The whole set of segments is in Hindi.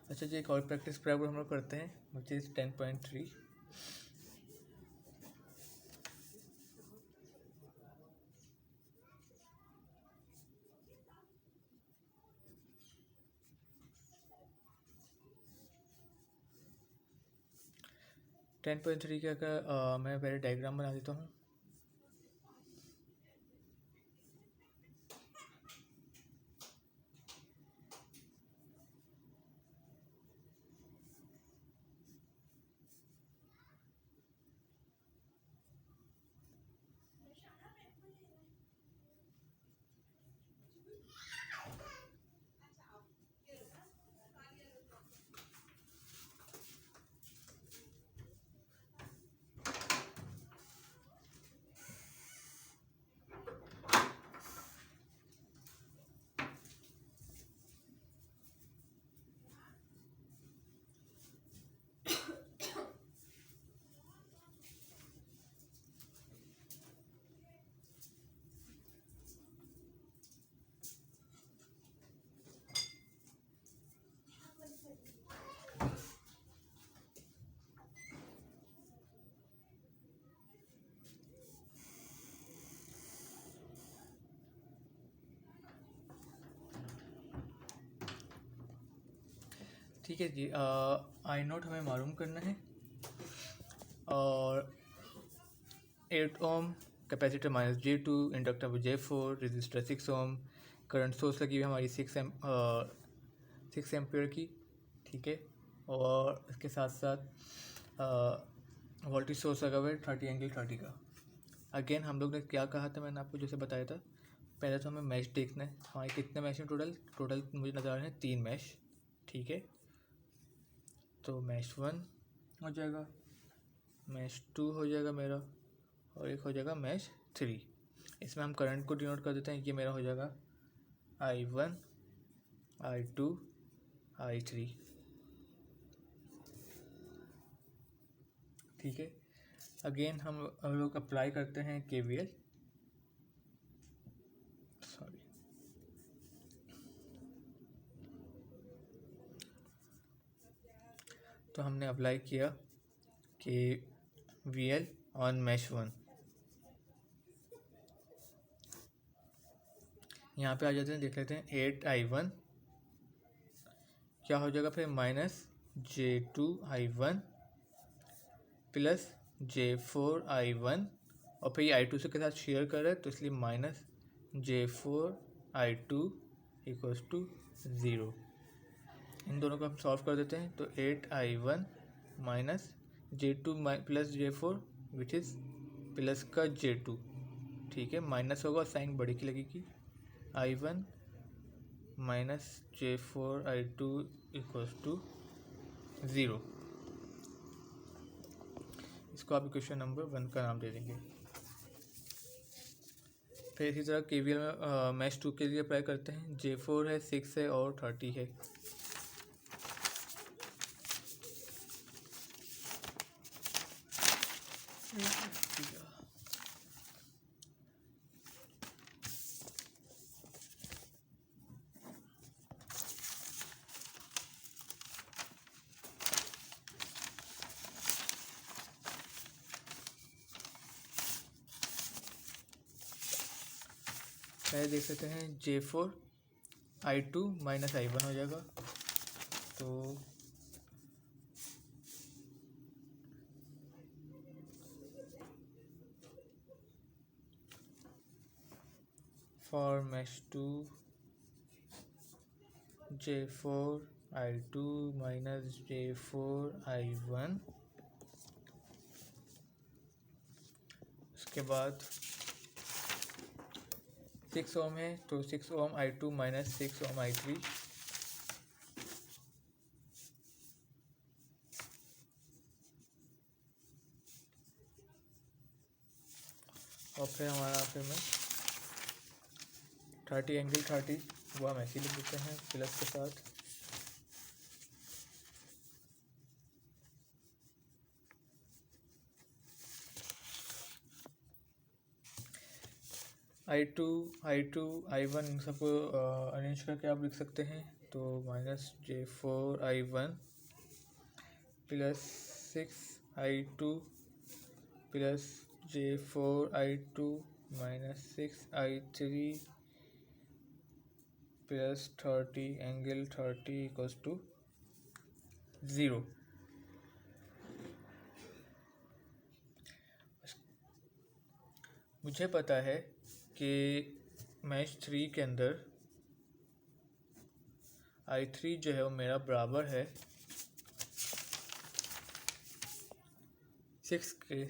अच्छा जी, एक और प्रैक्टिस प्रॉब्लम हम लोग करते हैं which is 10.3। Ten point three का मैं पहले डायग्राम बना देता हूँ। ठीक है जी, आई नोट हमें मालूम करना है और 8 ohm capacitor -J2, inductor J4, resistor 6 ohm, current source लगी हुई हमारी 6 एम्पियर की। ठीक है, और इसके साथ साथ वोल्टेज सोर्स लगा हुआ है 30 ∠30 का। अगेन हम लोग ने क्या कहा था, मैंने आपको जैसे बताया था, पहले तो हमें मैश देखना है। हमारे कितने मैश हैं टोटल मुझे नज़र आ रहे हैं 3 मैश। ठीक है, तो मैश 1 हो जाएगा, मैश 2 हो जाएगा मेरा, और एक हो जाएगा मैश 3। इसमें हम करंट को डिनोट कर देते हैं। ये मेरा हो जाएगा I1, I2, I3। ठीक है, अगेन हम लोग अप्लाई करते हैं KVL। सॉरी, तो हमने अप्लाई किया KVL ऑन मैश 1। यहाँ पे आ जाते हैं, देख लेते हैं 8I1 क्या हो जाएगा फिर, -J2I1 प्लस J4I1, और फिर ये I2 से के साथ शेयर कर रहे हैं तो इसलिए -J4I2 इक्वल्स टू 0। इन दोनों को हम सॉल्व कर देते हैं तो 8I1 minus J2 plus J4 which is plus का J2। ठीक है, माइनस होगा और साइन बड़ी की लगेगी। I1 minus J4I2 equals to 0। इसको आप इक्वेशन नंबर 1 का नाम दे देंगे। फिर इसी तरह KVL में मैश 2 के लिए अप्लाई करते हैं। J4 है, 6 है और 30 है। पहले देख सकते हैं J4 I2 माइनस I1 हो जाएगा, तो for mash 2 J4 I2 minus J4 I1। उसके बाद 6 ओम है तो 6 ओम I2 माइनस 6 ओम I3। और फिर हमारा आखिर में 30 ∠30 वो हम ऐसे लिख देते हैं प्लस के साथ। I2 I1 इन सबको अरेंज करके आप लिख सकते हैं तो -J4I1 plus 6I2 plus J4I2 -6I3 plus 30 angle 30 equals to 0। मुझे पता है कि मैच 3 के अंदर I3 जो है वो मेरा बराबर है 6 के,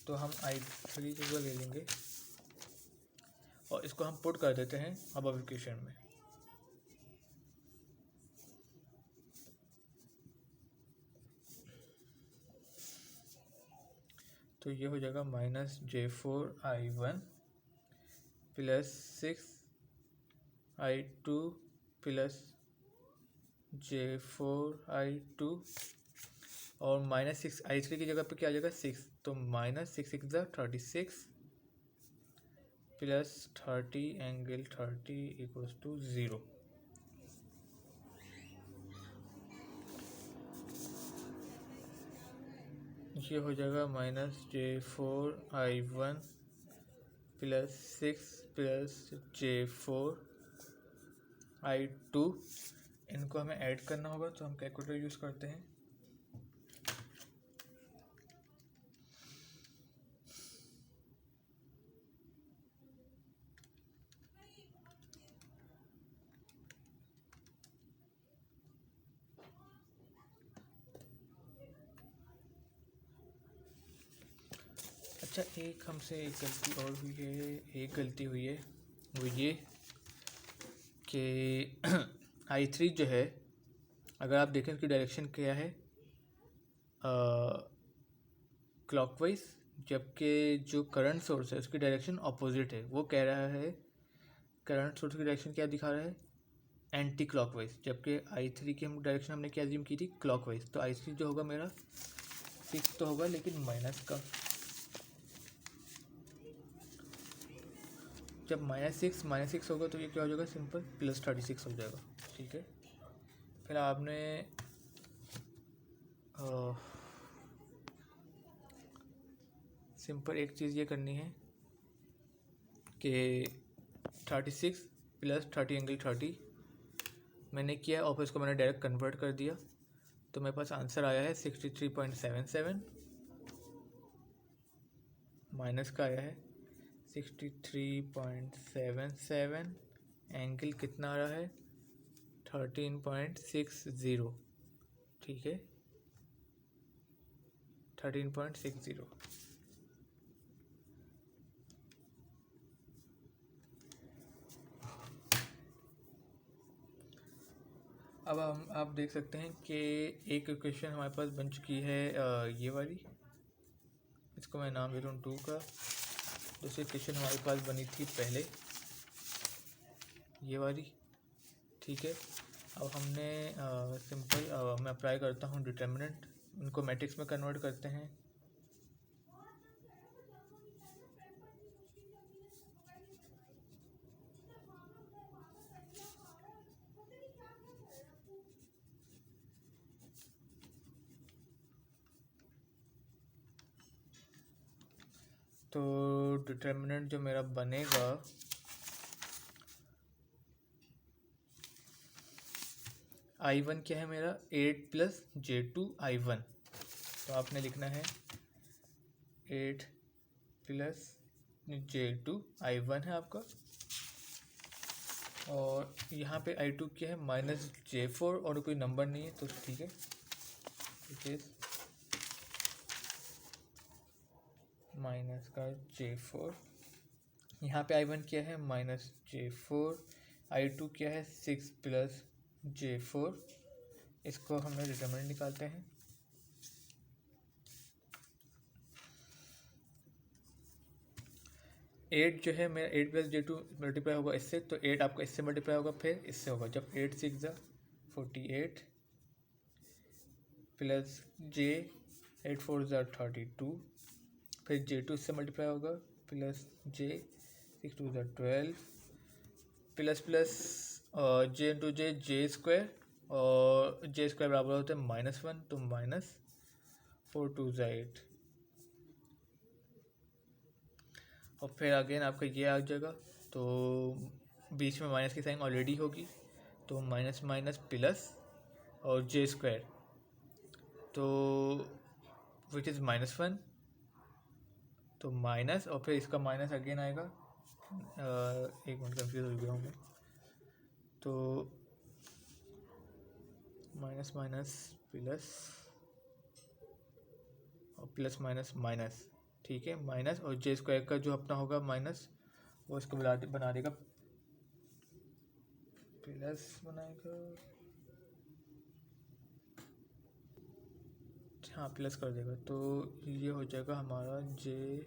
तो हम I3 को ले लेंगे और इसको हम पुट कर देते हैं अब इक्वेशन में। तो ये हो जाएगा -J4I1 plus 6I2 plus J4I2 और -6I3 की जगह पे क्या आ जाएगा 6, तो -6 × 36 प्लस 30 एंगल 30 इक्वल्स टू 0। ये हो जाएगा -J4I1 प्लस 6 प्लस J4I2। इनको हमें ऐड करना होगा तो हम कैलकुलेटर यूज़ करते हैं। अच्छा, एक हमसे एक गलती और हुई है, एक गलती हुई है वो ये कि I3 जो है अगर आप देखें उसकी डायरेक्शन क्या है क्लॉकवाइज, जबकि जो करंट सोर्स है उसकी डायरेक्शन अपोजिट है। वो कह रहा है करंट सोर्स की डायरेक्शन क्या दिखा रहा है एंटी क्लॉकवाइज, जबकि I3 की हम डायरेक्शन हमने क्या अज्यूम की थी क्लॉकवाइज। तो I3 जो होगा मेरा 6 तो होगा लेकिन माइनस का, जब -6 होगा तो ये क्या हो जाएगा सिंपल +36 हो जाएगा। ठीक है, फिर आपने सिंपल एक चीज़ ये करनी है कि 36 प्लस 30 एंगल 30 मैंने किया और इसको मैंने डायरेक्ट कन्वर्ट कर दिया, तो मेरे पास आंसर आया है 63.77 माइनस का आया है 63.77 एंगल कितना आ रहा है 13.60। ठीक है, 13.60। अब आप देख सकते हैं कि एक इक्वेशन हमारे पास बन चुकी है ये वाली, इसको मैं नाम देता हूँ 2 का। दूसरी इक्वेशन हमारे पास बनी थी पहले ये वाली। ठीक है, अब हमने सिंपल मैं अप्लाई करता हूँ डिटर्मिनेंट, उनको मैट्रिक्स में कन्वर्ट करते हैं। तो डिटर्मिनेंट जो मेरा बनेगा I1 क्या है मेरा 8 + J2I1, तो आपने लिखना है 8 + J2I1 है आपका, और यहाँ पे I2 क्या है -J4 और कोई नंबर नहीं है तो ठीक है, माइनस का J4। यहाँ पे I1 क्या है -J4, I2 क्या है 6 + J4। इसको हमने डिटरमिनेंट निकालते हैं। एट जो है मेरा 8 + J2 मल्टीप्लाई होगा इससे, तो 8 आपका इससे मल्टीप्लाई होगा फिर इससे होगा, जब 8 × 6 = 48 प्लस J 8 × 4 = 32, फिर J2 इससे मल्टीप्लाई होगा प्लस J 6 × 2 = 12 प्लस और जे इंटू जे जे स्क्वायर, और जे स्क्वायर बराबर होता है -1, तो -4 2 8। और फिर अगेन आपका ये आ जाएगा, तो बीच में माइनस की साइन ऑलरेडी होगी, तो माइनस माइनस प्लस और जे स्क्वायर, तो विच इज़ -1, तो माइनस और फिर इसका माइनस अगेन आएगा। एक मिनट कंफ्यूज हो गया हूँ मैं, तो माइनस माइनस प्लस और प्लस माइनस माइनस, ठीक है, माइनस और जे स्क्वायर का जो अपना होगा माइनस, वो इसको बना देगा प्लस बनाएगा, हाँ प्लस कर देगा, तो ये हो जाएगा हमारा जे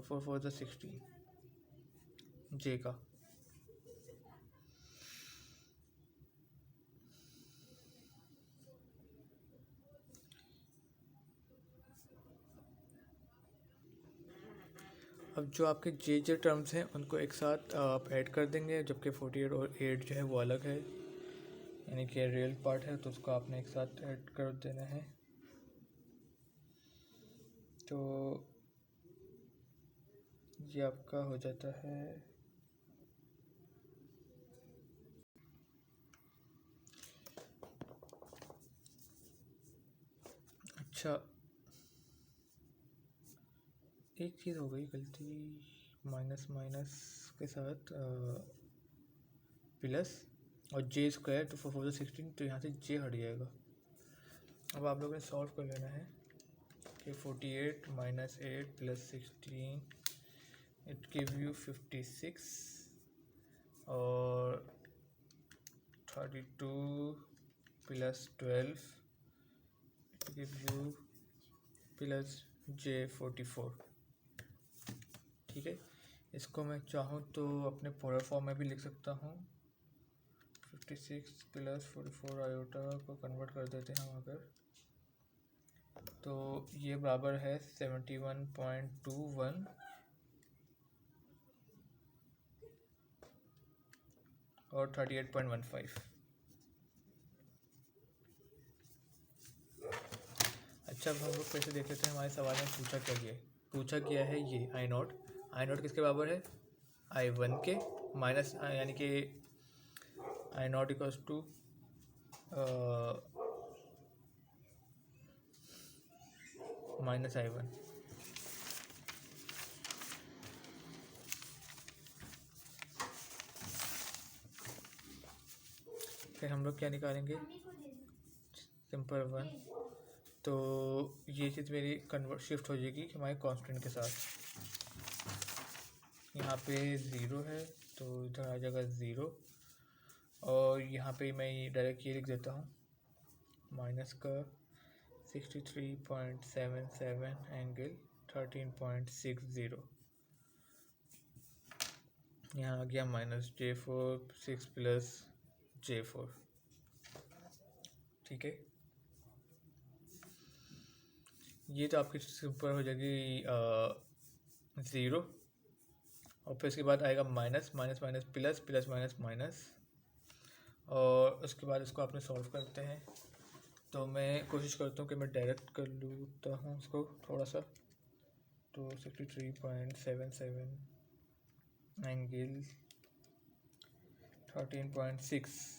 4 4 16 जे का। अब जो आपके जे जे टर्म्स हैं उनको एक साथ आप ऐड कर देंगे, जबकि 48 और 8 जो है वो अलग है, यानी कि रियल पार्ट है, तो उसको आपने एक साथ ऐड कर देना है। तो ये आपका हो जाता है अच्छा, एक चीज़ हो गई गलती, माइनस माइनस के साथ प्लस और जे स्क्वायर, तो 4 4 16, तो यहाँ से जे हट जाएगा। अब आप लोगों ने सॉल्व कर लेना है कि 48 minus 8 plus 16 it give you 56, और 32 plus 12 it give you plus J 44, ठीक है। इसको मैं चाहूँ तो अपने पोलर फॉर्म में भी लिख सकता हूँ, 56 प्लस 44 आयोटा को कन्वर्ट कर देते हैं हम अगर, तो ये बराबर है 71.21 और 38.15। अच्छा, अब हम लोग फिर से देख लेते हैं हमारे सवाल में पूछा गया है ये आई नॉट किसके बराबर है, I1 के, माइनस यानी कि आई नॉट इक्वल्स टू -I1। फिर हम लोग क्या निकालेंगे, सिंपल 1, तो ये चीज़ मेरी कन्वर्ट शिफ्ट हो जाएगी हमारे कांस्टेंट के साथ। यहाँ पे 0 है तो इधर आ जाएगा 0, और यहाँ पे मैं डायरेक्ट ये लिख देता हूँ, माइनस का 63.77 एंगल 13.60, यहाँ आ गया -J4 6 प्लस J4, ठीक है। ये तो आपकी सिंपल हो जाएगी 0, और फिर इसके बाद आएगा minus minus minus plus plus minus minus, और उसके बाद इसको आपने सॉल्व करते हैं। तो मैं कोशिश करता हूँ कि मैं डायरेक्ट कर लूँता हूँ इसको थोड़ा सा, तो 63.77 एंगल 13.6,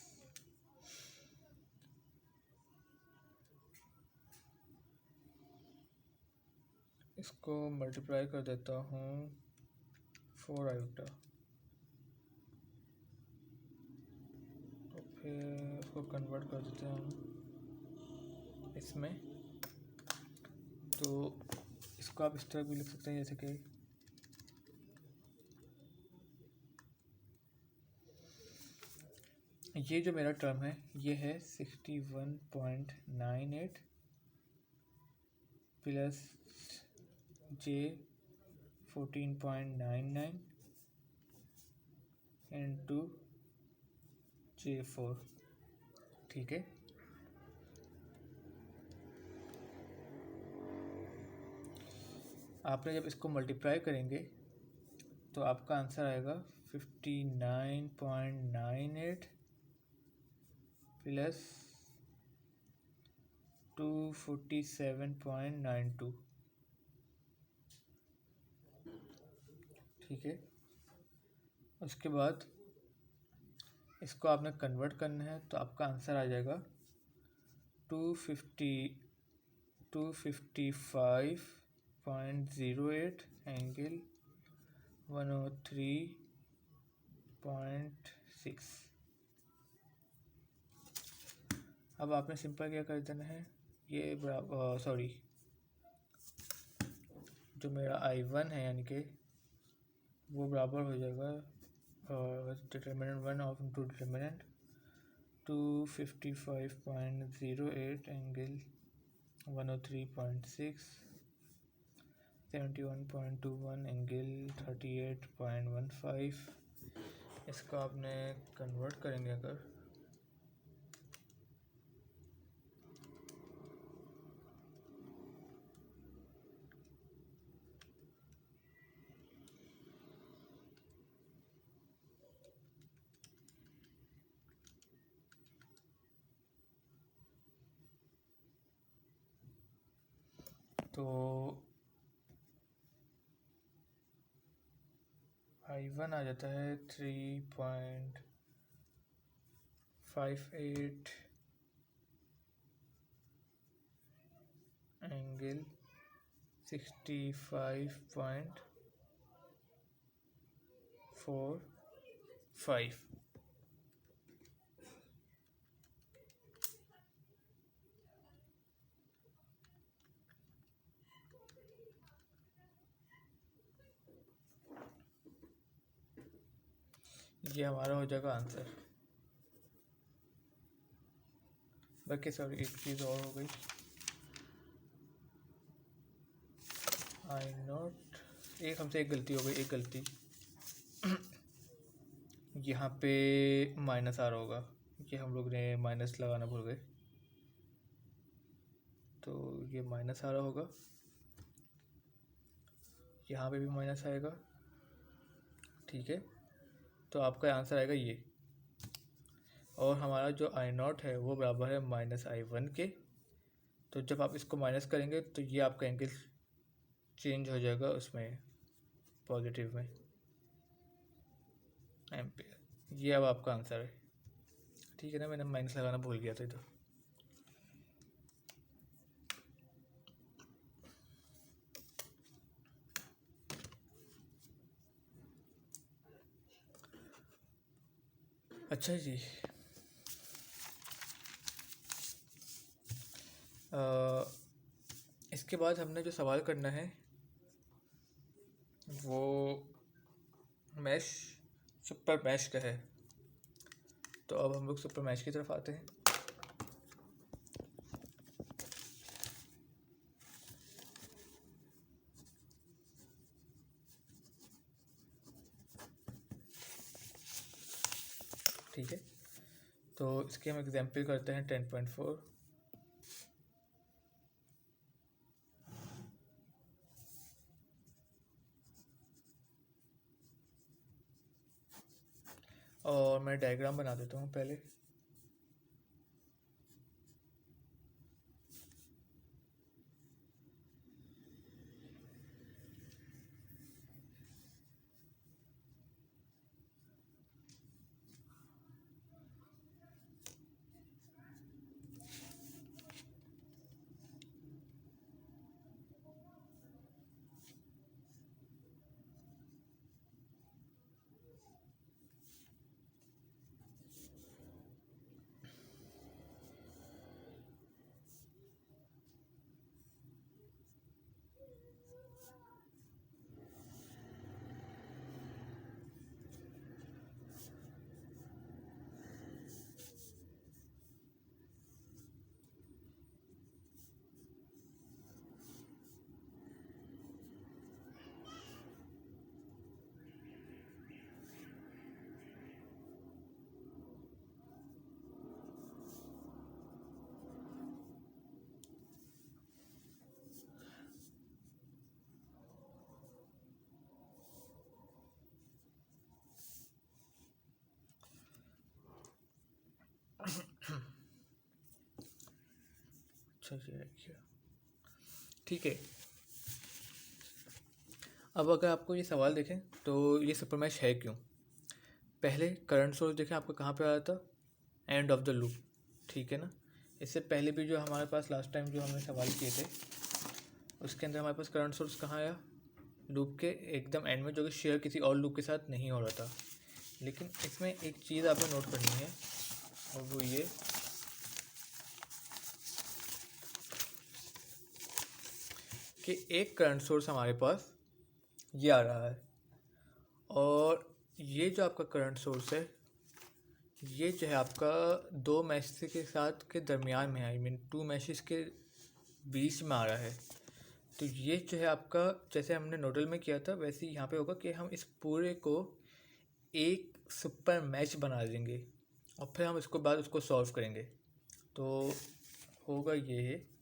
इसको मल्टीप्लाई कर देता हूँ 4 आयोटा, तो फिर इसको कन्वर्ट कर देते हैं हम इसमें, तो इसको आप इस तरह भी लिख सकते हैं जैसे कि ये जो मेरा टर्म है ये है 61.98 प्लस J 14.99 इंटू J4, ठीक है। आपने जब इसको मल्टीप्लाई करेंगे तो आपका आंसर आएगा 59.98 प्लस 247.92, ठीक है। उसके बाद इसको आपने कन्वर्ट करना है, तो आपका आंसर आ जाएगा 255.08 एंगल 103.6। अब आपने सिंपल क्या कर देना है, ये सॉरी, जो मेरा I1 है यानी कि वो बराबर हो जाएगा determinant 1 of two determinant 255.08 angle 103.6 71.21 angle 38.15। इसका आपने कन्वर्ट करेंगे अगर, तो I1 आ जाता है 3.58 एंगल 65.45। ये हमारा हो जाएगा आंसर। बाकी सॉरी एक चीज़ और हो गई, हमसे एक गलती हो गई, एक गलती यहाँ पे माइनस आ रहा होगा, ये हम लोग ने माइनस लगाना भूल गए, तो ये माइनस आ रहा होगा, यहाँ पे भी माइनस आएगा, ठीक है। तो आपका आंसर आएगा ये, और हमारा जो I0 है वो बराबर है -I1 के। तो जब आप इसको माइनस करेंगे तो ये आपका एंगल चेंज हो जाएगा उसमें पॉजिटिव में, एम्पियर। ये अब आपका आंसर है, ठीक है ना। मैंने माइनस लगाना भूल गया था इधर। अच्छा जी, इसके बाद हमने जो सवाल करना है वो मैश सुपर मैश का है। तो अब हम लोग सुपर मैश की तरफ आते हैं। ठीक है, तो इसके हम एग्जाम्पल करते हैं 10.4। और मैं डायग्राम बना देता हूँ पहले। अच्छा जी रखिए, ठीक है। अब अगर आपको ये सवाल देखें तो ये सुपर मैश है क्यों। पहले करंट सोर्स देखें आपका कहाँ पे आ रहा था, एंड ऑफ द लूप, ठीक है ना। इससे पहले भी जो हमारे पास लास्ट टाइम जो हमने सवाल किए थे उसके अंदर हमारे पास करंट सोर्स कहाँ आया, लूप के एकदम एंड में, जो कि शेयर किसी और लूप के साथ नहीं हो रहा था। लेकिन इसमें एक चीज़ आपको नोट करनी है और वो ये कि एक करंट सोर्स हमारे पास ये आ रहा है और ये जो आपका करंट सोर्स है ये जो है आपका दो मैश के साथ के दरमियान में है, आई मीन टू मैशेस के बीच में आ रहा है। तो ये जो है आपका, जैसे हमने नोडल में किया था वैसे ही यहाँ पे होगा कि हम इस पूरे को एक सुपर मैश बना देंगे और फिर हम इसको बाद उसको सॉल्व करेंगे। तो होगा ये है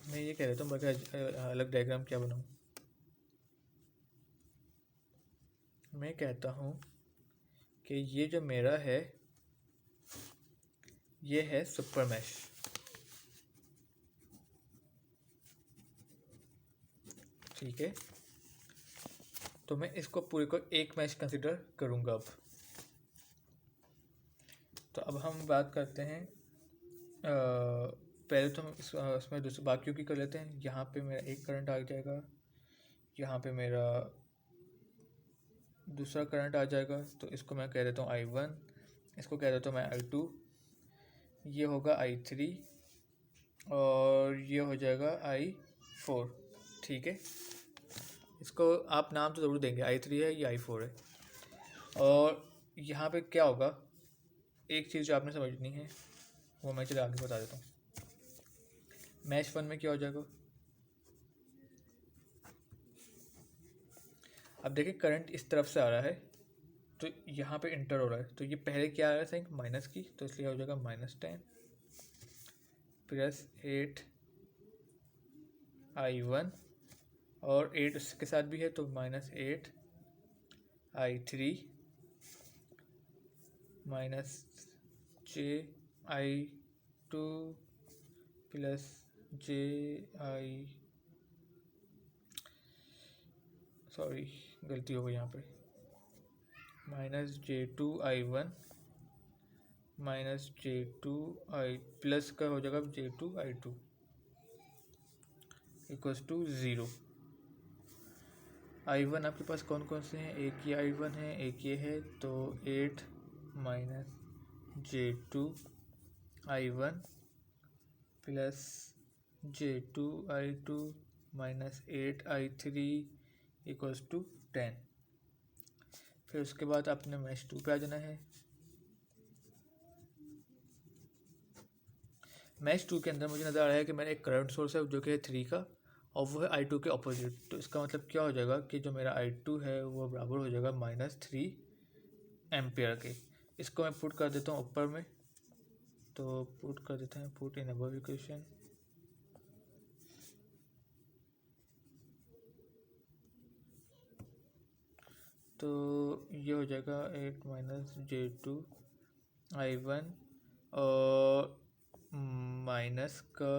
मैं ये कह रहा था मैं अलग डायग्राम क्या बनाऊँ। मैं कहता हूँ कि ये जो मेरा है ये है सुपर मैश, ठीक है। तो मैं इसको पूरे को एक मैश कंसिडर करूँगा। अब तो अब हम बात करते हैं पहले तो हम इसमें दूसरे बाकियों की कर लेते हैं। यहाँ पे मेरा एक करंट आ जाएगा, यहाँ पे मेरा दूसरा करंट आ जाएगा, तो इसको मैं कह देता हूँ I1, इसको कह देता हूँ मैं I2, ये होगा I3 और ये हो जाएगा I4, ठीक है। इसको आप नाम तो ज़रूर देंगे, I3 है या I4 है। और यहाँ पे क्या होगा, एक चीज़ जो आपने समझनी है वो मैं चलिए आगे बता देता हूँ। मैश 1 में क्या हो जाएगा, अब देखिए करंट इस तरफ से आ रहा है तो यहाँ पे इंटर हो रहा है, तो ये पहले क्या आ रहा है साइन माइनस की, तो इसलिए हो जाएगा -10 प्लस 8I1 और 8 उसके साथ भी है तो -8I3 -JI2 प्लस सॉरी गलती हो गई यहाँ पे, -J2I1 -J2I प्लस का हो जाएगा J2I2 इक्वल्स टू 0। I1 आपके पास कौन कौन से हैं, एक ये I1 है एक ये है, तो 8 -J2I1 plus J2I2 -8I3 equals to 10। फिर उसके बाद आपने मैश 2 पे आ जाना है। मैश 2 के अंदर मुझे नज़र आ रहा है कि मेरा एक करंट सोर्स है जो कि है 3 का और वो है I2 के ऑपोजिट। तो इसका मतलब क्या हो जाएगा कि जो मेरा I2 है वो बराबर हो जाएगा -3 एम्पियर के। इसको मैं पुट कर देता हूँ ऊपर में, तो पुट कर देते हैं, पुट इन अबव इक्वेशन। तो ये हो जाएगा 8 -J2I1 और माइनस का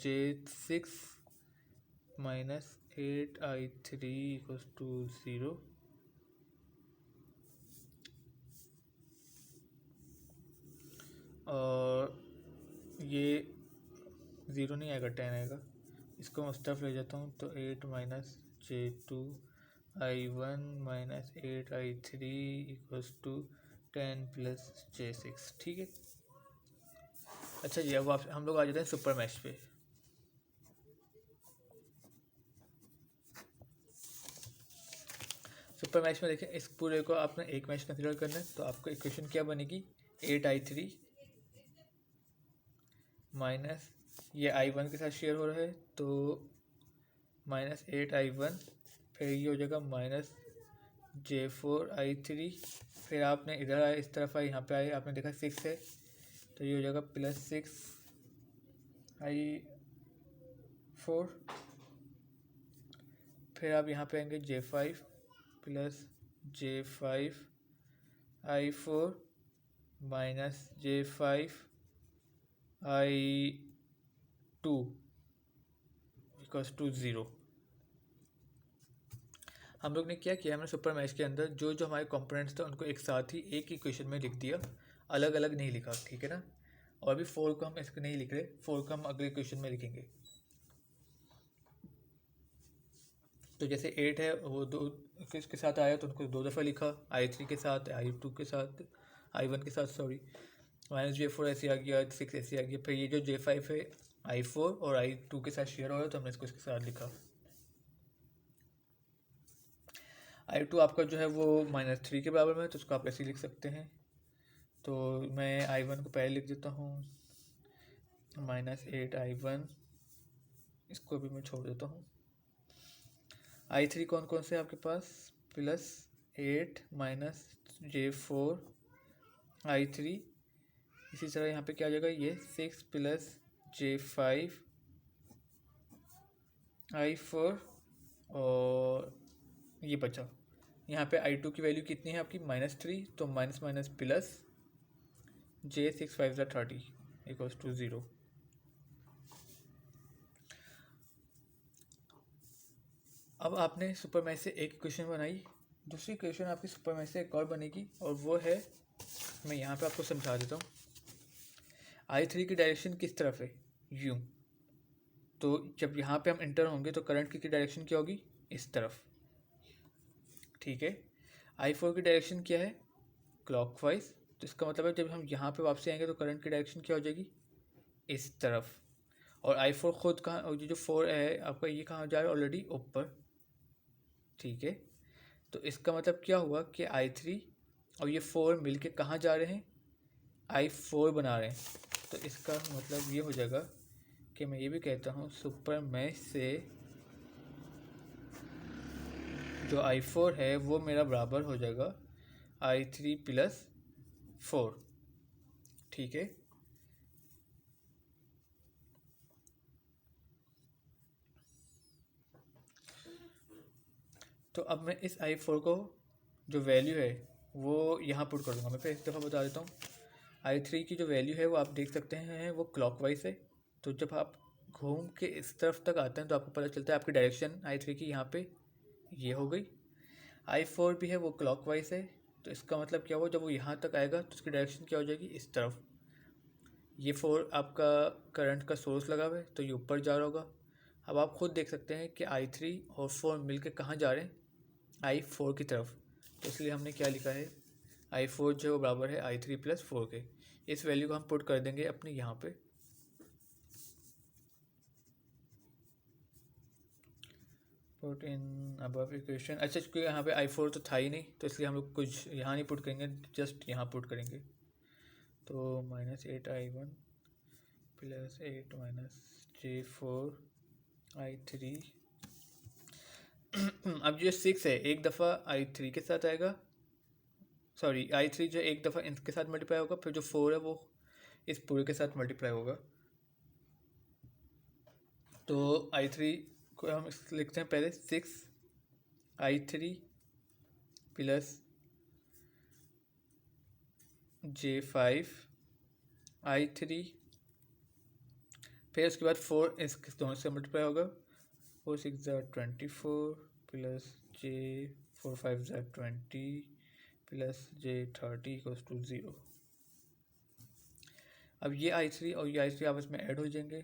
J6 -8I3 इक्वल्स टू 0। और ये 0 नहीं आएगा, 10 आएगा। इसको मैं उस तरफ ले जाता हूँ तो 8 -J2I1 -8I3 equals to 10 plus J6, ठीक है। अच्छा जी, अब आप हम लोग आ जाते हैं सुपर मैश पे। सुपर मैश में देखें इस पूरे को आपने एक मैश कंसिडर करना है, तो आपको इक्वेशन क्या बनेगी, 8I3 माइनस ये I1 के साथ शेयर हो रहा है तो -8I1, फिर ये हो जाएगा -J4I3, फिर आपने इधर आए इस तरफ आए यहाँ पे आए आपने देखा 6 है तो ये हो जाएगा +6I4, फिर आप यहाँ पे आएंगे J5 plus J5 I4 minus J5 I2 equals to 0। हम लोग ने क्या किया, हमने सुपर मैश के अंदर जो जो हमारे कंपोनेंट्स थे उनको एक साथ ही एक ही इक्वेशन में लिख दिया, अलग अलग नहीं लिखा, ठीक है ना। और अभी 4 को हम इसको नहीं लिख रहे, 4 को हम अगले इक्वेशन में लिखेंगे। तो जैसे 8 है वो दो किसके साथ आया तो उनको 2 दफ़ा लिखा, I3 के साथ, I2 के साथ, I1 के साथ सॉरी, माइनस J4 ऐसे आ गया, 6 ऐसे आ गया। फिर ये जो J5 है I4 और I2 के साथ शेयर हो रहा है तो हमने इसको इसके साथ लिखा। I2 आपका जो है वो -3 के बराबर में है तो उसको आप ऐसे लिख सकते हैं। तो मैं I1 को पहले लिख देता हूँ, -8 I1, इसको भी मैं छोड़ देता हूँ। I3 कौन कौन से आपके पास, +8 माइनस J4 I3, इसी तरह यहाँ पे क्या आ जाएगा, ये 6 प्लस J5 I4, और ये बचा यहाँ पे I2 की वैल्यू कितनी है आपकी, -3, तो minus minus plus J6 5 30 equals to 0। अब आपने सुपर मैश से एक इक्वेशन बनाई, दूसरी इक्वेशन आपकी सुपर मैश से एक और बनेगी, और वो है, मैं यहाँ पे आपको समझा देता हूँ। I3 की डायरेक्शन किस तरफ है, यूँ, तो जब यहाँ पे हम इंटर होंगे तो करंट की डायरेक्शन क्या होगी, इस तरफ, ठीक है। I4 की डायरेक्शन क्या है, क्लॉकवाइज, तो इसका मतलब है जब हम यहाँ पे वापसी आएंगे तो करंट की डायरेक्शन क्या हो जाएगी, इस तरफ। और I4 खुद कहाँ, और ये जो 4 है आपका ये कहाँ जा रहा है, ऑलरेडी ऊपर, ठीक है। तो इसका मतलब क्या हुआ कि I3 और ये 4 मिलके कहाँ जा रहे हैं, I4 बना रहे हैं। तो इसका मतलब ये हो जाएगा कि मैं ये भी कहता हूँ सुपर मैश से जो I4 है वो मेरा बराबर हो जाएगा I3 + 4, ठीक है। तो अब मैं इस I4 को जो वैल्यू है वो यहाँ पुट कर दूँगा। मैं फिर एक दफ़ा बता देता हूँ, I3 की जो वैल्यू है वो आप देख सकते हैं वो क्लॉकवाइज है। तो जब आप घूम के इस तरफ तक आते हैं तो आपको पता चलता है आपकी डायरेक्शन I3 की यहाँ पे ये हो गई। I4 भी है वो क्लॉकवाइज है, तो इसका मतलब क्या हुआ, जब वो यहाँ तक आएगा तो उसकी डायरेक्शन क्या हो जाएगी, इस तरफ। ये 4 आपका करंट का सोर्स लगा हुआ है तो ये ऊपर जा रहा होगा। अब आप खुद देख सकते हैं कि I3 और 4 मिलके कहाँ जा रहे हैं, I4 की तरफ। तो इसलिए हमने क्या लिखा है, I4 जो है वो बराबर है I3 + 4 के। इस वैल्यू को हम पुट कर देंगे अपने यहाँ पे, पुट इन अबव इक्वेशन। अच्छा, क्योंकि यहाँ पे I4 तो था ही नहीं तो इसलिए हम लोग कुछ यहाँ नहीं पुट करेंगे, जस्ट यहाँ पुट करेंगे। तो -8 I1 + 8 माइनस J4 I3। अब जो 6 है एक दफ़ा I3 के साथ आएगा, सॉरी I3 जो एक दफ़ा इनके साथ मल्टीप्लाई होगा, फिर जो 4 है वो इस पूरे के साथ मल्टीप्लाई होगा। तो I3 को हम लिखते हैं पहले 6 I3 + J5 I3, फिर उसके बाद 4 इस दोनों से मल्टीप्लाई होगा, 4 6 24 + J4 5 20 + J30 = 0। अब ये I3 और ये I3 आपस में ऐड हो जाएंगे,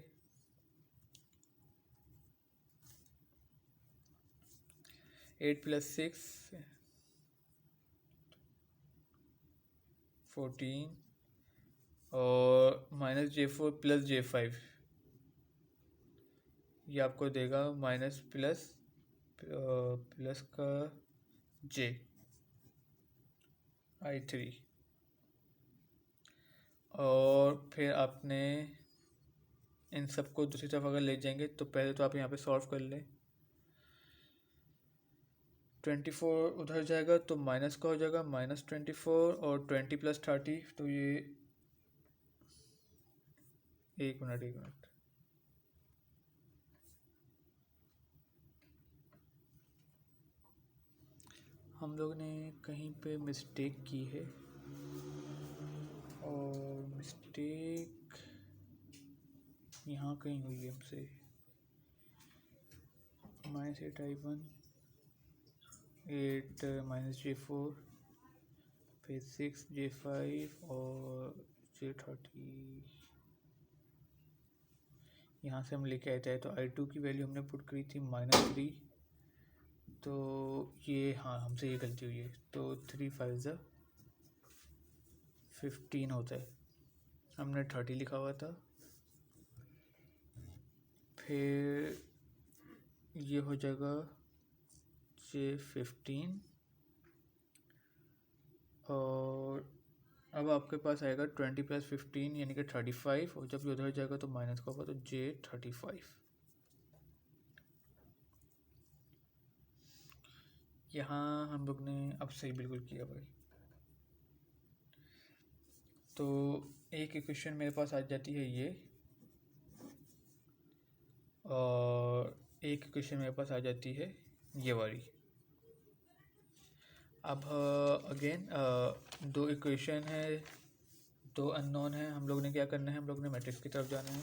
8 + 6 14, और -J4 + J5 ये आपको देगा माइनस प्लस का J I3। और फिर आपने इन सबको दूसरी तरफ अगर ले जाएंगे तो पहले तो आप यहाँ पे सॉल्व कर लें, 24 उधर जाएगा तो माइनस का हो जाएगा -24, और 20 + 30, तो ये एक मिनट हम लोग ने कहीं पे मिस्टेक की है और मिस्टेक यहाँ कहीं हुई है हमसे। -8i1 8 -j4 फिर 6j5 और j30 यहाँ से हम लेके आए थे। तो i2 की वैल्यू हमने पुट करी थी -3, तो ये हाँ हमसे ये गलती हुई है। तो 3 5 15 होता है, हमने 30 लिखा हुआ था। फिर ये हो जाएगा j15 और अब आपके पास आएगा 20 + 15 यानी कि 35 और जब ये उधर जाएगा तो माइनस का होगा तो j35। यहाँ हम लोग ने अब सही बिल्कुल किया भाई। तो एक इक्वेशन मेरे पास आ जाती है ये और एक इक्वेशन मेरे पास आ जाती है ये वाली। अब अगेन दो इक्वेशन है, दो अननोन है। हम लोग ने क्या करना है, हम लोग ने मैट्रिक्स की तरफ जाना है।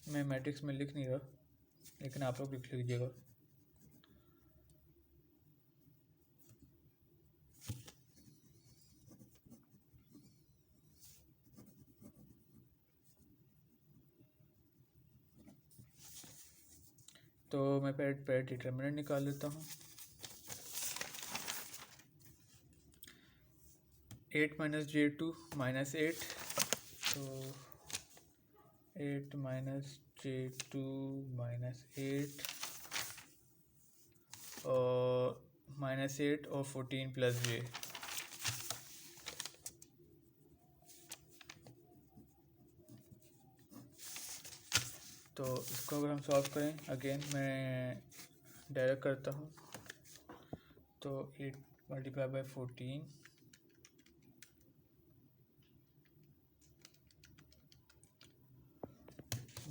मैं मैट्रिक्स में लिख नहीं रहा, लेकिन आप लोग लिख लीजिएगा। तो मैं पहले डिटर्मिनेंट निकाल लेता हूँ। 8 - j2 -8, तो 8 - j2 -8 और -8 और 14 + j। तो इसको अगर हम सॉल्व करें, अगेन मैं डायरेक्ट करता हूँ। तो 8 × 14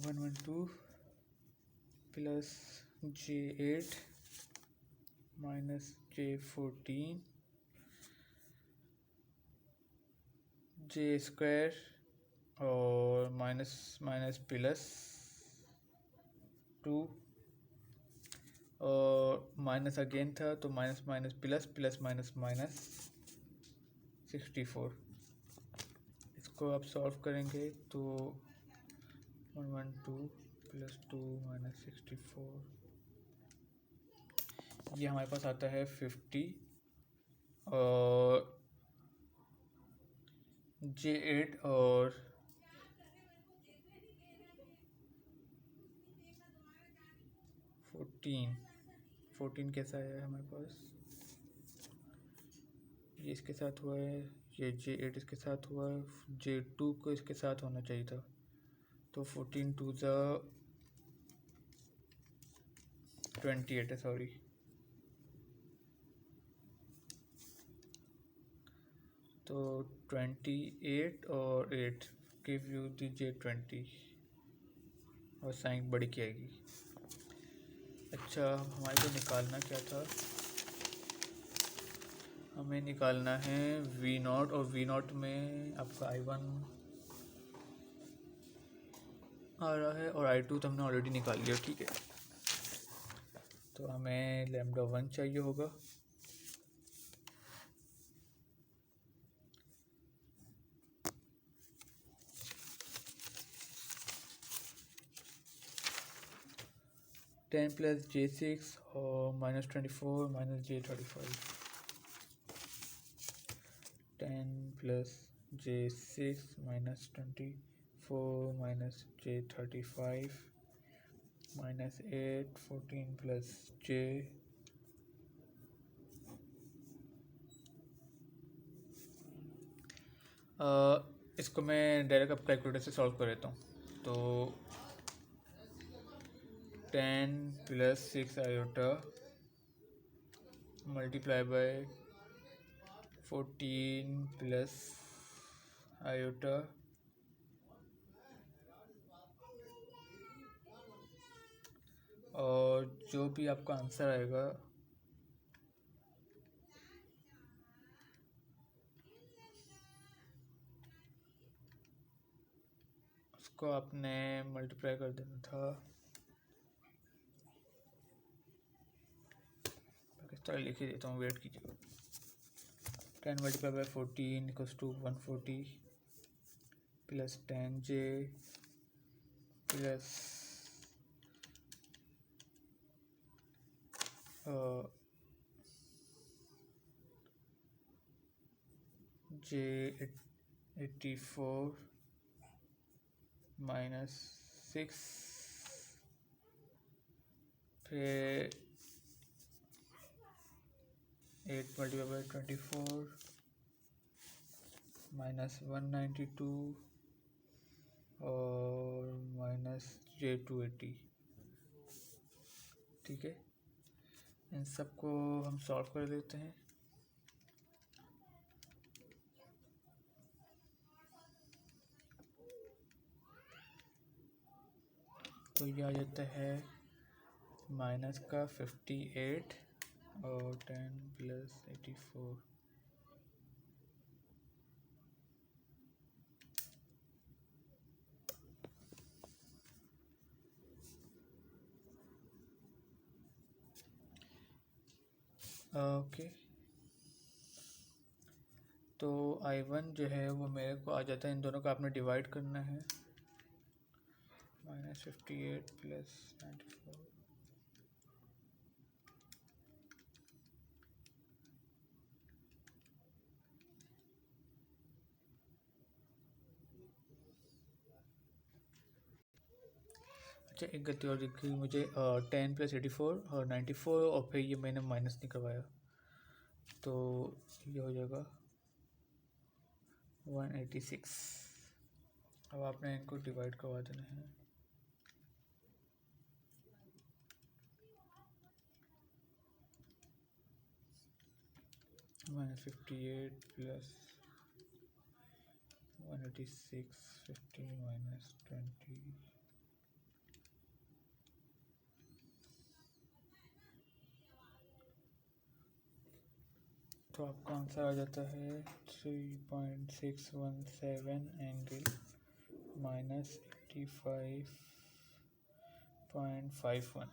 112 + j8 - j14 j² और माइनस माइनस +2 और माइनस अगेन था तो minus minus plus plus minus minus 64। इसको आप सॉल्व करेंगे तो 112 + 2 - 64 ये हमारे पास आता है 50 और j8 और 14 कैसा है हमारे पास, ये इसके साथ हुआ है, ये j8 इसके साथ हुआ है, j2 को इसके साथ होना चाहिए था। तो 14 2 28 है, सॉरी। तो 28 और 8 गिव यू दी j20 और साइन बड़ी की आएगी। अच्छा, हमारे को निकालना क्या था, हमें निकालना है V0 और V0 में आपका I1 आ रहा है और I2 तो हमने ऑलरेडी निकाल लिया, ठीक है। तो हमें λ1 चाहिए होगा। टेन + j6 और -24 - j35 10 + j6 - 24 - j35 -8 14 + j इसको मैं डायरेक्ट अब कैलकुलेटर से सॉल्व कर देता हूँ। तो 10 + 6 iota × 14 प्लस आयोटा और जो भी आपका आंसर आएगा उसको आपने मल्टीप्लाई कर देना था। चलिए लिख ही देता हूँ, वेट कीजिए। 10 multiply by 14 equals to 140 plus 10J plus J84 minus 6 फिर 8 मल्टीप्लाई बाई 24 माइनस 192 और माइनस J280। ठीक है, इन सबको हम सॉल्व कर लेते हैं। तो ये आ जाता है माइनस का 58 और 10 प्लस 84। ओके, तो I1 जो है वो मेरे को आ जाता है, इन दोनों का आपने डिवाइड करना है। माइनस 58 प्लस 94 अच्छा, एक गलती और दिख गई मुझे, 10 प्लस 84 और 94 और फिर ये मैंने माइनस नहीं करवाया, तो ये हो जाएगा 186। अब आपने इनको डिवाइड करवा देना है। माइनस 58 प्लस 186 50 माइनस 20 तो आपका आंसर आ जाता है 3.617 एंगल माइनस 85.51।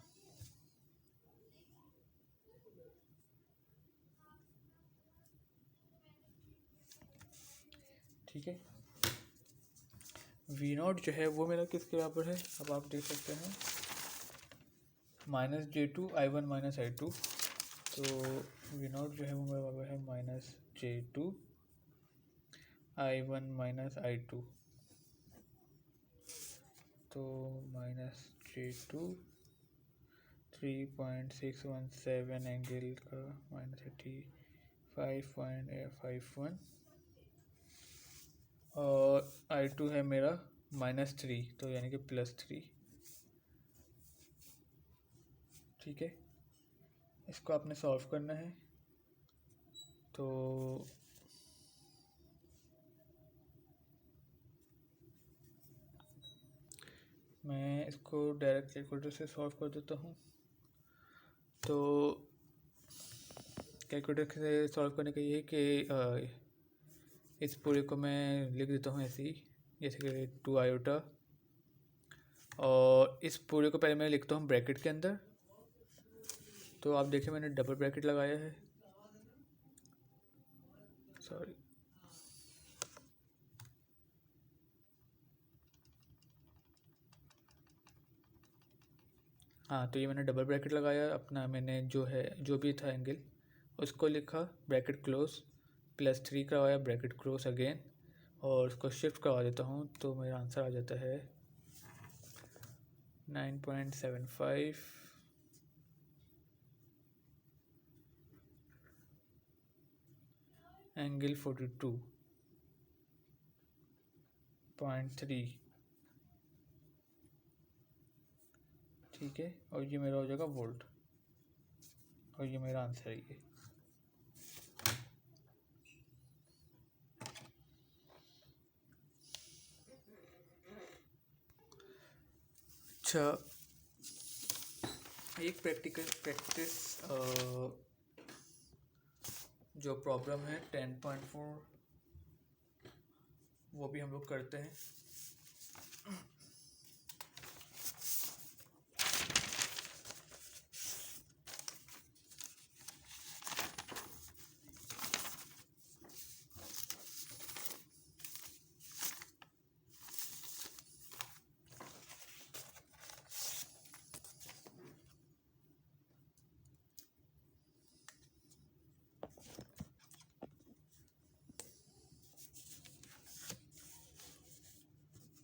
ठीक है, V0 जो है वो मेरा किसके बराबर है, अब आप देख सकते हैं, minus J2 I1 minus I2। तो V0 जो है वो मेरे बराबर है minus J2 I1 minus I2। तो माइनस J2 3.617 एंगल का माइनस 85.51 और I2 है मेरा माइनस 3, तो यानी कि प्लस 3। ठीक है, इसको आपने सॉल्व करना है। तो मैं इसको डायरेक्ट कैलकुलेटर से सॉल्व कर देता हूँ। तो कैलकुलेटर से सॉल्व करने का ये है कि इस पूरे को मैं लिख देता हूँ ऐसे ही, जैसे कि 2 आयोटा, और इस पूरे को पहले मैं लिखता हूँ ब्रैकेट के अंदर। तो आप देखिए मैंने डबल ब्रैकेट लगाया है, सॉरी, हाँ, तो ये मैंने डबल ब्रैकेट लगाया अपना, मैंने जो है जो भी था एंगल उसको लिखा ब्रैकेट क्लोज, प्लस 3 करवाया ब्रैकेट क्लोज अगेन, और उसको शिफ्ट करवा देता हूँ। तो मेरा आंसर आ जाता है 9.75 एंगल 42.3। ठीक है, और ये मेरा हो जाएगा वोल्ट, और ये मेरा आंसर है ये। अच्छा, एक प्रैक्टिस जो प्रॉब्लम है 10.4 वो भी हम लोग करते हैं।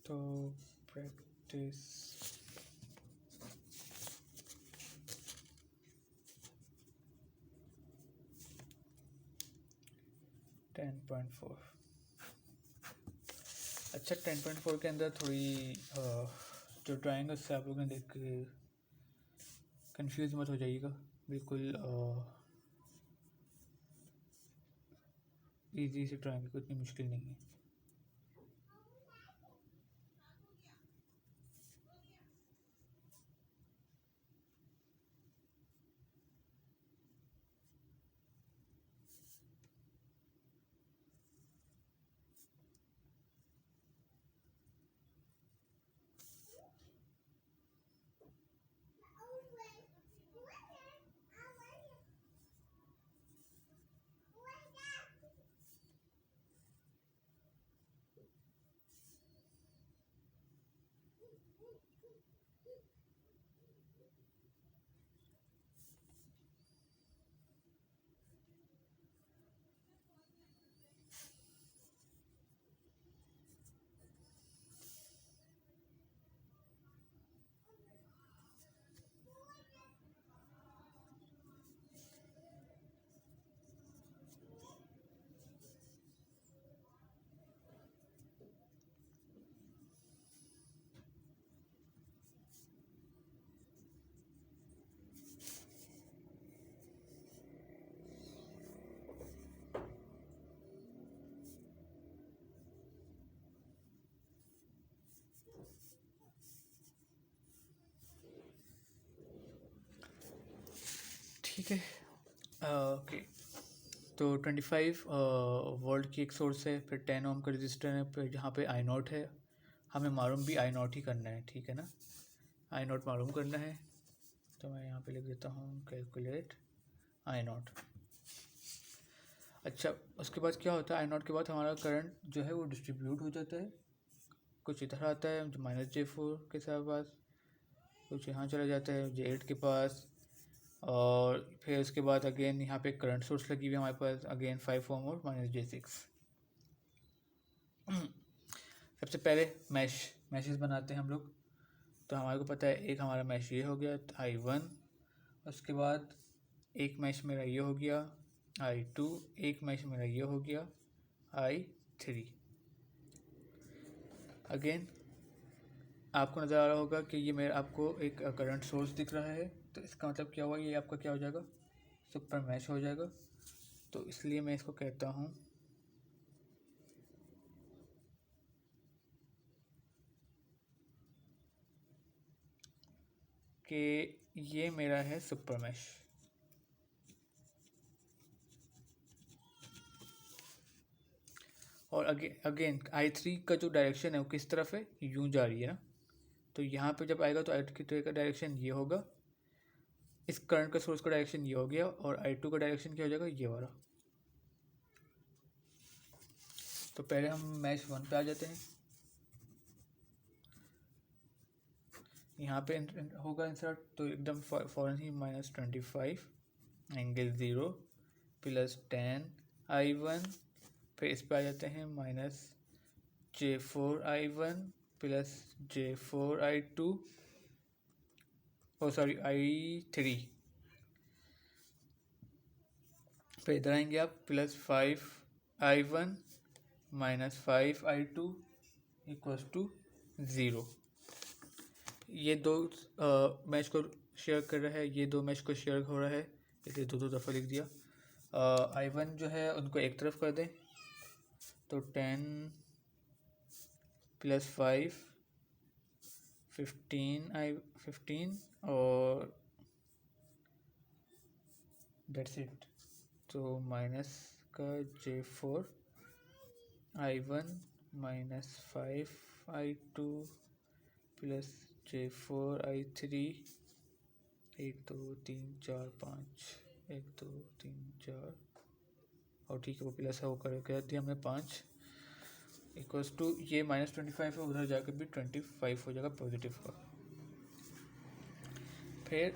तो प्रैक्टिस 10.4। अच्छा, 10.4 के अंदर थोड़ी जो ड्राइंग है उससे आप लोगों ने देख के कंफ्यूज मत हो जाइएगा, बिल्कुल इजी से ड्राइंग, कोई इतनी मुश्किल नहीं है। ठीक है, ओके। तो 25 वोल्ट की एक सोर्स है, फिर 10 ओम का रजिस्टर है, फिर जहाँ पे आई नॉट है, हमें मालूम भी आई नॉट ही करना है, ठीक है ना। आई नॉट मालूम करना है, तो मैं यहाँ पे लिख देता हूँ कैलकुलेट आई नॉट। अच्छा, उसके बाद क्या होता है, आई नॉट के बाद हमारा करंट जो है वो डिस्ट्रीब्यूट हो जाता है, कुछ इधर आता है -J4 के पास, कुछ यहाँ चला जाता है J8 के पास, और फिर उसके बाद अगेन यहाँ पे करंट सोर्स लगी हुई है हमारे पास, अगेन 5 ओम और -J6। सबसे पहले मैशेस बनाते हैं हम लोग। तो हमारे को पता है एक हमारा मैश ये हो गया I1, उसके बाद एक मैश मेरा ये हो गया I2, एक मैश मेरा ये हो गया I3। अगेन आपको नज़र आ रहा होगा कि ये मेरा आपको एक करंट सोर्स दिख रहा है, तो इसका मतलब क्या हुआ, ये आपका क्या हो जाएगा, सुपर मैश हो जाएगा। तो इसलिए मैं इसको कहता हूँ कि ये मेरा है सुपर मैश। और अगेन I3 का जो डायरेक्शन है वो किस तरफ है, यूं जा रही है ना, तो यहाँ पे जब आएगा तो I3 का डायरेक्शन ये होगा, इस करंट का सोर्स का डायरेक्शन ये हो गया, और I2 का डायरेक्शन क्या हो जाएगा, ये वाला। तो पहले हम मैश 1 पे आ जाते हैं, यहाँ पे होगा इंसर्ट, तो एकदम फ़ौरन ही -25 एंगल 0 प्लस 10 I1, फिर इस पे आ जाते हैं -J4 I1 plus J4 I2, I3, फिर इधर आएंगे आप +5 I1 -5 I2 = 0। ये दो मैच को शेयर कर रहा है, ये दो मैच को शेयर हो रहा है, इसलिए दो दफ़ा लिख दिया। I1 जो है उनको एक तरफ कर दें, तो 10 + 5 15 और दैट्स इट। तो माइनस का J4 I1 -5 I2 plus J4 I3 1 2 3 4 5 1 2 3 4 और ठीक है वो प्लस है वो कर दिया हमने 5 इक्वल्स टू ये -25 है उधर जाकर भी 25 हो जाएगा पॉजिटिव का। फिर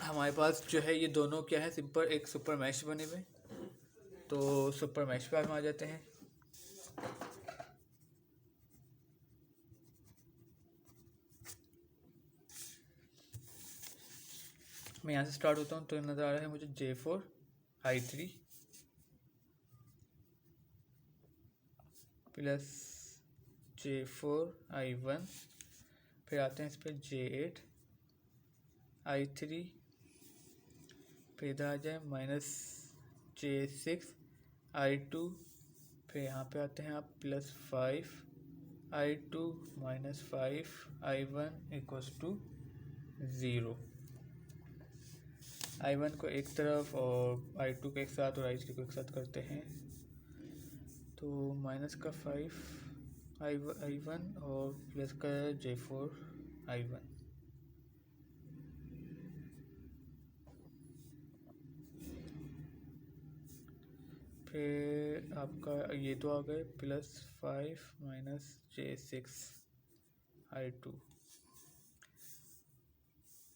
हमारे पास जो है ये दोनों क्या है सिंपल एक सुपर मैश बने हुए, तो सुपर मैश पे हम आ जाते हैं। मैं यहाँ से स्टार्ट होता हूँ तो नज़र आ रहा है मुझे J4 I3 plus J4 I1, फिर आते हैं इस पर J8 I3, फिर इधर आ जाए -J6 I2, फिर यहाँ पे आते हैं आप +5 I2 -5 I1 equals to 0। I1 को एक तरफ और I2 को एक साथ और I3 को एक साथ करते हैं, तो माइनस का 5 I1 और प्लस का J4 I1। फिर आपका ये तो आ गए +5 -J6 I2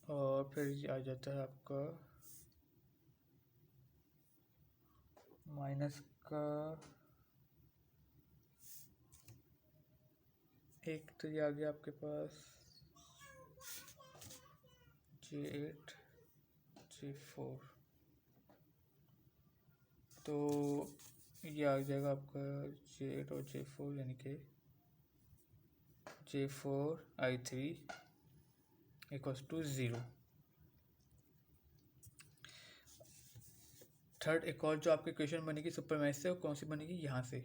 और फिर आ जाता है आपका माइनस का एक, तो ये आ गया आपके पास J8 J4, तो ये आ जाएगा आपका J8 और J4 यानी कि J4 I3 equals to 0। Third एक और जो आपकी इक्वेशन बनेगी सुपर मैश से, वो कौन सी बनेगी यहाँ से,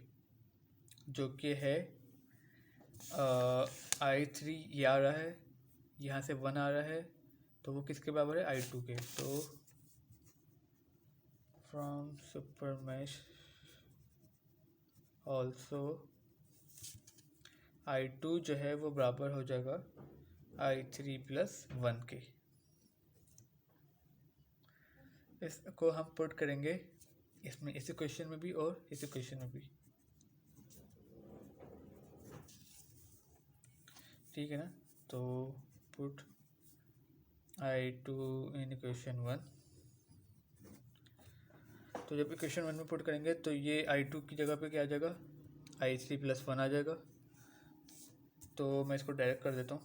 जो कि है I3 ये आ रहा है, यहाँ से 1 आ रहा है, तो वो किसके बराबर है I2 के। तो from super mash also I2 जो है वो बराबर हो जाएगा I3 + 1 के। इसको हम पुट करेंगे इसमें, इस इक्वेशन में भी और इस इक्वेशन में भी, ठीक है ना। तो पुट I2 इन इक्वेशन 1, तो जब इक्वेशन 1 में पुट करेंगे तो ये I2 की जगह पे क्या आ जाएगा I3 + 1 आ जाएगा। तो मैं इसको डायरेक्ट कर देता हूँ,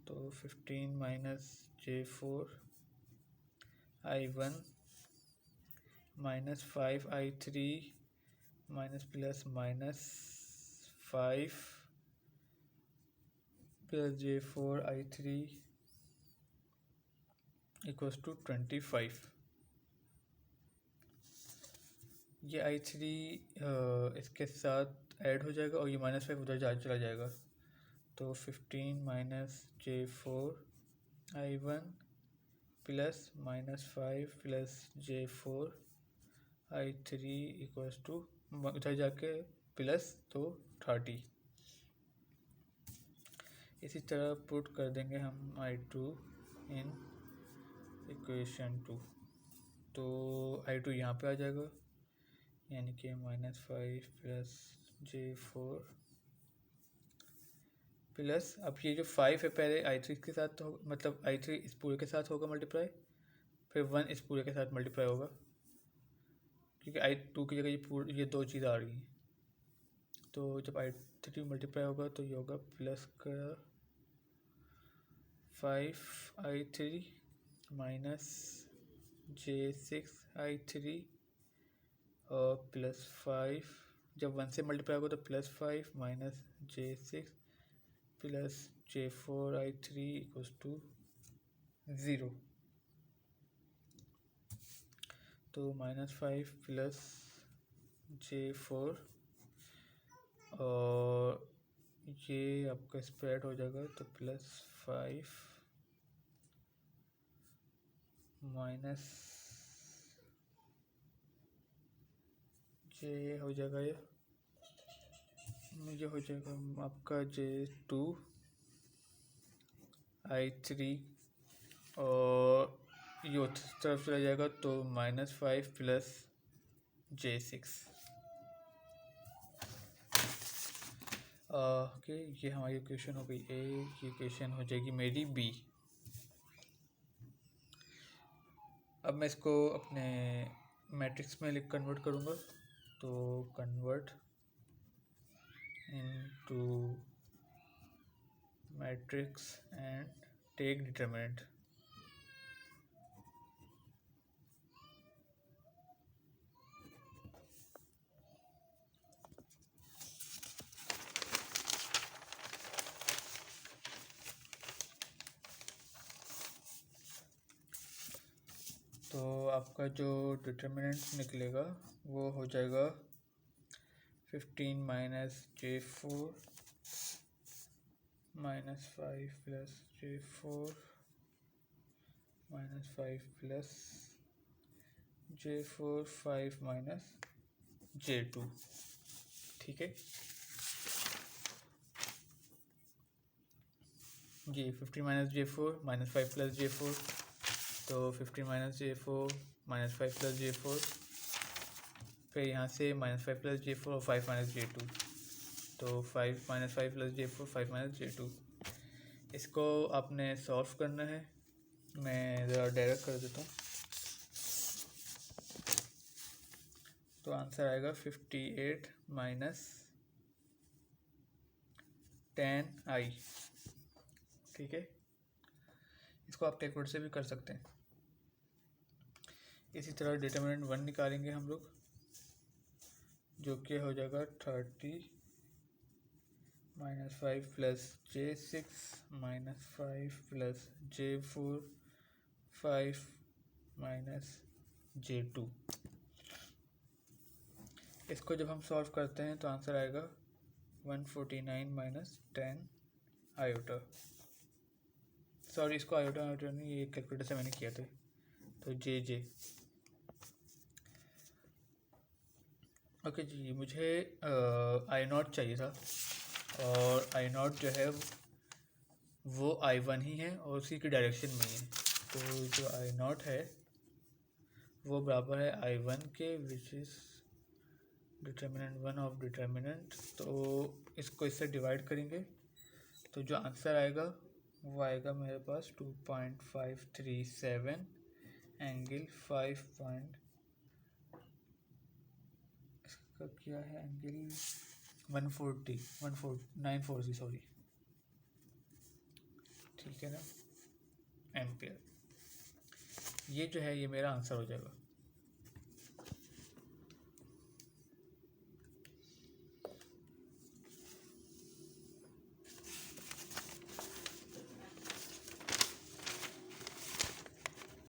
तो 15 -J4 I1 -5 I3 -5 + J4 I3 equals to 25। ये I3 इसके साथ ऐड हो जाएगा और ये -5 उधर चला जाएगा, तो 15 -J4 I1 plus -5 + J4 I3 equals to उधर जाके प्लस तो 30। इसी तरह पुट कर देंगे हम I2 इन इक्वेशन 2, तो I2 यहाँ पे आ जाएगा यानी कि -5 + J4 प्लस, अब ये जो 5 है पहले I3 के साथ तो मतलब I3 इस पूरे के साथ होगा मल्टीप्लाई, फिर 1 इस पूरे के साथ मल्टीप्लाई होगा, क्योंकि I2 की जगह ये दो चीज़ आ रही हैं। तो जब I3 मल्टीप्लाई होगा तो ये होगा प्लस का 5 I3 -J6 I3 और +5, जब 1 से मल्टीप्लाई होगा तो +5 -J6 plus J4 I3 equals to 0। तो -5 + J4 और ये आपका स्प्रेड हो जाएगा तो +5 माइनस जे हो जाएगा, ये हो जाएगा आपका J2I3 और ये उस तरफ चला जाएगा तो -5 + J6। ओके, ये हमारी इक्वेशन हो गई ए। ये इक्वेशन हो जाएगी मेरी बी। अब मैं इसको अपने मैट्रिक्स में कन्वर्ट करूँगा, तो convert into matrix and take determinant. तो आपका जो डिटरमिनेंट निकलेगा वो हो जाएगा 15 - J4 -5 + J4 -5 + J4 5 - J2। ठीक है जी, 15 - J4 -5 + J4, तो 15 - J4 -5 + J4, फिर यहाँ से -5 + J4 और 5 - J2, तो 5 -5 + J4 5 - J2। इसको आपने सॉल्व करना है। मैं ज़रा डायरेक्ट कर देता हूँ, तो आंसर आएगा 58 - 10I। ठीक है, इसको आप कैलकुलेटर से भी कर सकते हैं। इसी तरह डिटरमिनेंट 1 निकालेंगे हम लोग, जो कि हो जाएगा 30 -5 + J6 -5 + J4 5 - J2। इसको जब हम सॉल्व करते हैं तो आंसर आएगा 149 - 10 आयोटा। सॉरी, इसको आयोटा नहीं, ये कैलकुलेटर से मैंने किया था, तो जे। ओके जी, मुझे I0 चाहिए था, और I0 जो है वो I1 ही है और उसी की डायरेक्शन में ही है। तो जो I0 है वो बराबर है I1 के, which is determinant 1 of determinant. तो इसको इससे डिवाइड करेंगे तो जो आंसर आएगा वो आएगा मेरे पास 2.537 एंगल 5 पॉइंट, इसका क्या है एंगल 940, सॉरी, ठीक है ना, एम्पियर। ये जो है ये मेरा आंसर हो जाएगा।